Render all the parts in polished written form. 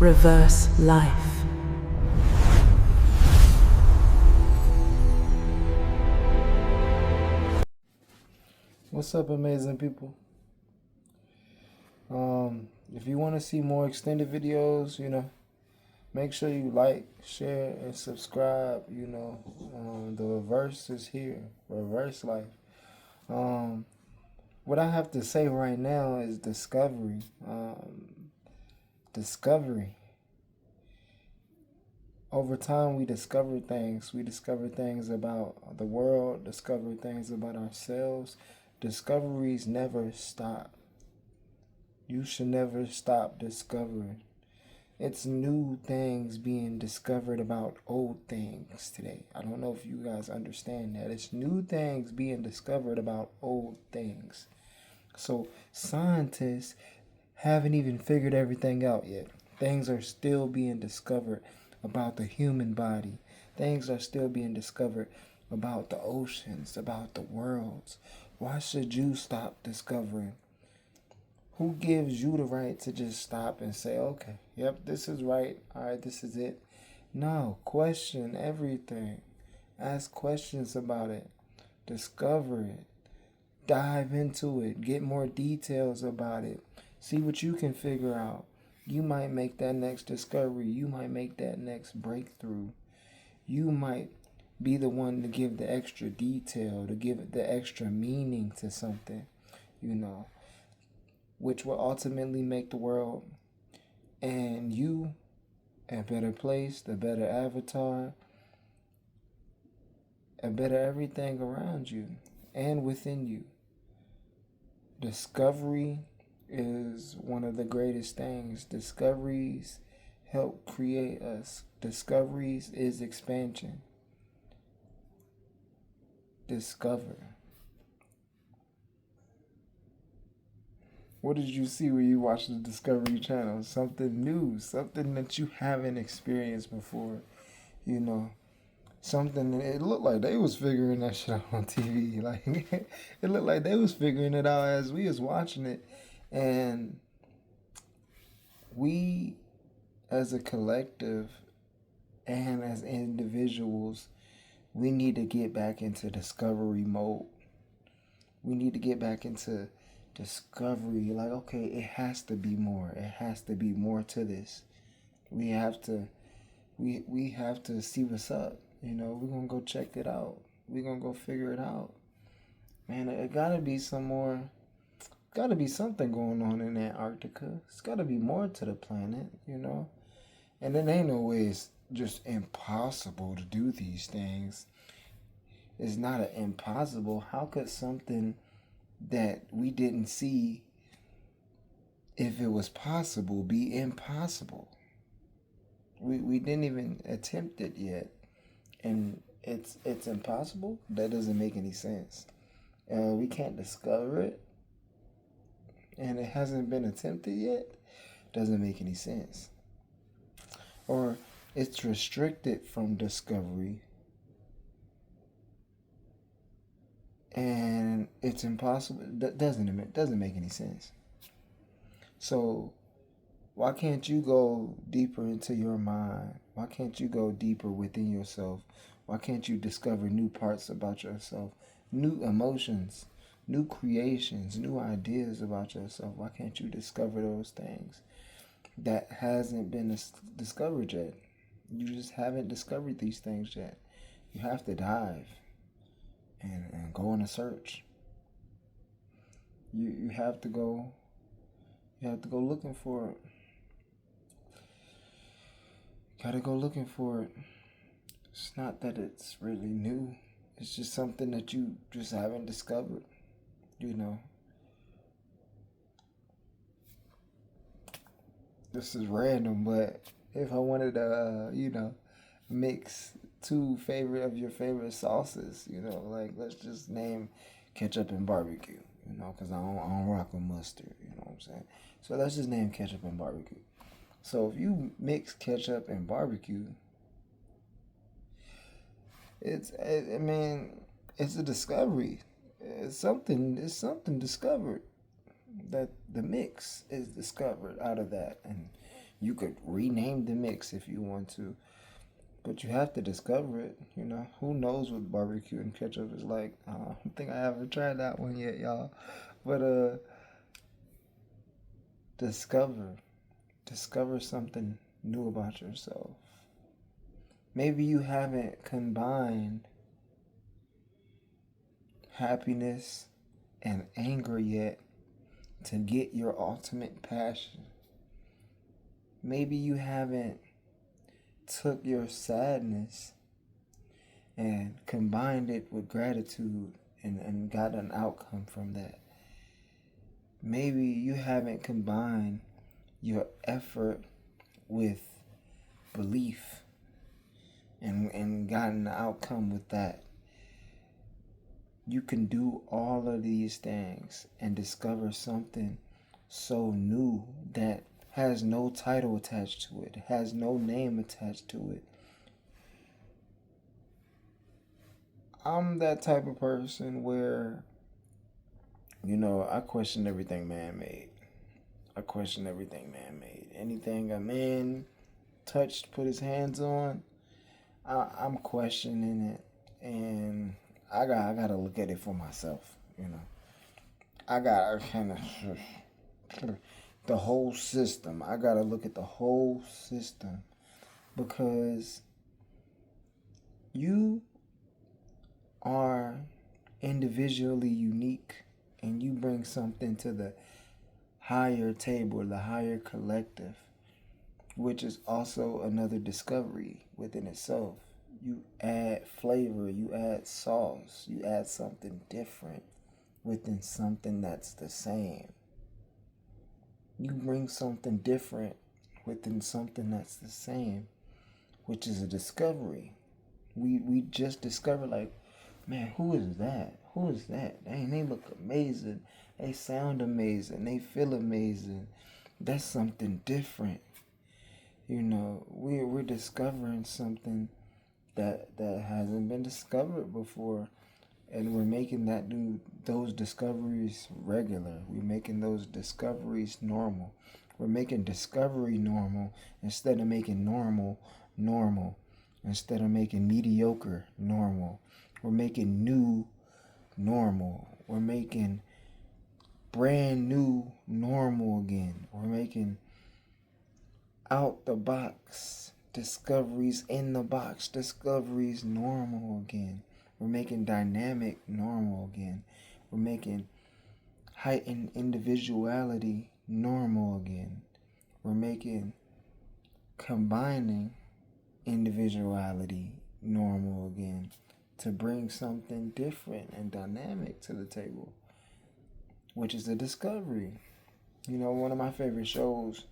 reverse life. What's up, amazing people? If you want to see more extended videos, make sure you like, share, and subscribe. The reverse is here. Reverse life. What I have to say right now is discovery. Discovery. Over time, we discover things. We discover things about the world, discover things about ourselves. Discoveries never stop. You should never stop discovering. It's new things being discovered about old things today. I don't know if you guys understand that. It's new things being discovered about old things. So scientists haven't even figured everything out yet. Things are still being discovered about the human body. Things are still being discovered about the oceans, about the worlds. Why should you stop discovering? Who gives you the right to just stop and say, okay, yep, this is right. All right, this is it. No, question everything. Ask questions about it. Discover it. Dive into it. Get more details about it. See what you can figure out. You might make that next discovery. You might make that next breakthrough. You might be the one to give the extra detail, to give it the extra meaning to something, which will ultimately make the world and you a better place, a better avatar, a better everything around you and within you. Discovery is one of the greatest things. Discoveries help create us. Discoveries is expansion. Discover. What did you see when you watched the Discovery Channel? Something new, something that you haven't experienced before, Something that it looked like they was figuring that shit out on TV. Like it looked like they was figuring it out as we was watching it. And we as a collective and as individuals, we need to get back into discovery mode. We need to get back into discovery. Like, okay, it has to be more. It has to be more to this. We have to see what's up. We're gonna go check it out. We're gonna go figure it out. Man, it gotta be something going on in Antarctica. It's gotta be more to the planet, And there ain't no way it's just impossible to do these things. It's not an impossible. How could something that we didn't see, if it was possible, be impossible? We didn't even attempt it yet, and it's impossible? That doesn't make any sense. We can't discover it, and it hasn't been attempted yet? Doesn't make any sense. Or it's restricted from discovery, and it's impossible. That doesn't make any sense. So why can't you go deeper into your mind? Why can't you go deeper within yourself? Why can't you discover new parts about yourself, new emotions, new creations, new ideas about yourself? Why can't you discover those things that hasn't been discovered yet? You just haven't discovered these things yet. You have to dive and go on a search. You have to go looking for it. Gotta go looking for it. It's not that it's really new. It's just something that you just haven't discovered, This is random, but if I wanted to, mix two of your favorite sauces, like let's just name ketchup and barbecue, because I don't rock with mustard, you know what I'm saying? So let's just name ketchup and barbecue. So if you mix ketchup and barbecue, it's a discovery. It's something discovered, that the mix is discovered out of that, and You could rename the mix if you want to, but you have to discover it. Who knows what barbecue and ketchup is like? I don't think I haven't tried that one yet, y'all. But discover, discover something new about yourself. Maybe you haven't combined happiness and anger yet to get your ultimate passion. Maybe you haven't took your sadness and combined it with gratitude and got an outcome from that. Maybe you haven't combined your effort with belief and gotten the outcome with that. You can do all of these things and discover something so new that has no title attached to it, has no name attached to it. I'm that type of person where, I question everything man-made. I question everything man-made. Anything a man touched, put his hands on, I'm questioning it, and I gotta look at it for myself. I gotta kind of the whole system. I gotta look at the whole system, because you are individually unique, and you bring something to the higher table, the higher collective, which is also another discovery within itself. You add flavor, you add sauce, you add something different within something that's the same. You bring something different within something that's the same, which is a discovery. We just discovered, like, man, who is that? Who is that? Dang, they look amazing. They sound amazing. They feel amazing. That's something different. We're discovering something that hasn't been discovered before, and we're making those discoveries regular. We're making those discoveries normal. We're making discovery normal instead of making normal normal. Instead of making mediocre normal. We're making new normal. We're making brand new normal again. We're making out the box discoveries, in the box discoveries normal again. We're making dynamic normal again. We're making heightened individuality normal again. We're making combining individuality normal again, to bring something different and dynamic to the table, which is a discovery. One of my favorite shows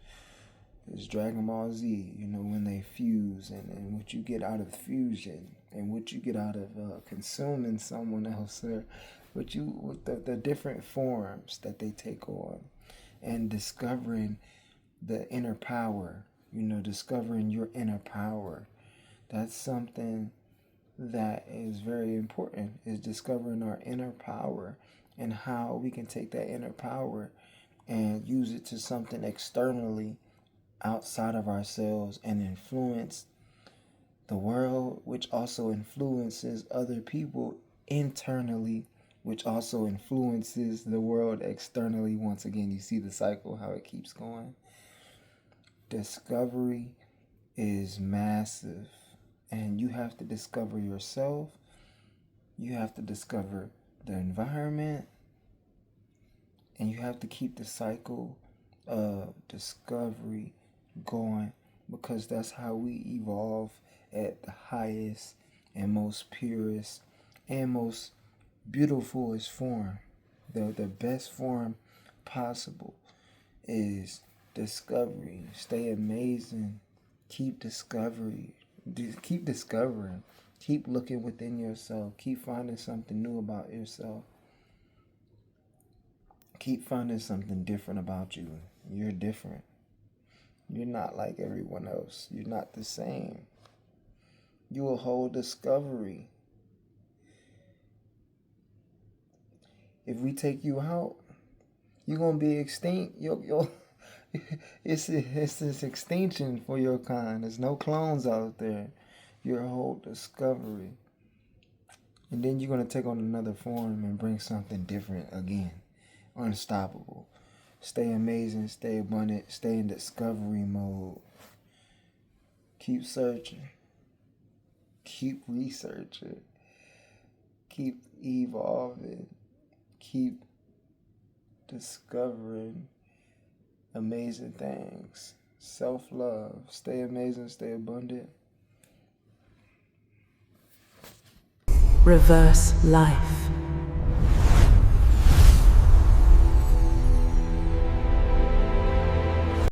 is Dragon Ball Z. When they fuse, and what you get out of fusion, and what you get out of consuming someone else, or with the different forms that they take on, and discovering the inner power. Discovering your inner power. That's something that is very important, is discovering our inner power, and how we can take that inner power and use it to something externally outside of ourselves and influence the world, which also influences other people internally, which also influences the world externally. Once again, you see the cycle, how it keeps going. Discovery is massive, and you have to discover yourself. You have to discover the environment, and you have to keep the cycle of discovery going, because that's how we evolve at the highest and most purest and most beautifulest form. The best form possible is discovery. Stay amazing. Keep discovering. Keep looking within yourself. Keep finding something new about yourself. Keep finding something different about you. You're different. You're not like everyone else. You're not the same. You're a whole discovery. If we take you out, you're gonna be extinct. It's this extinction for your kind. There's no clones out there. Your whole discovery. And then you're going to take on another form and bring something different again. Unstoppable. Stay amazing, stay abundant, stay in discovery mode. Keep searching. Keep researching. Keep evolving. Keep discovering amazing things. Self-love. Stay amazing, stay abundant. Reverse life.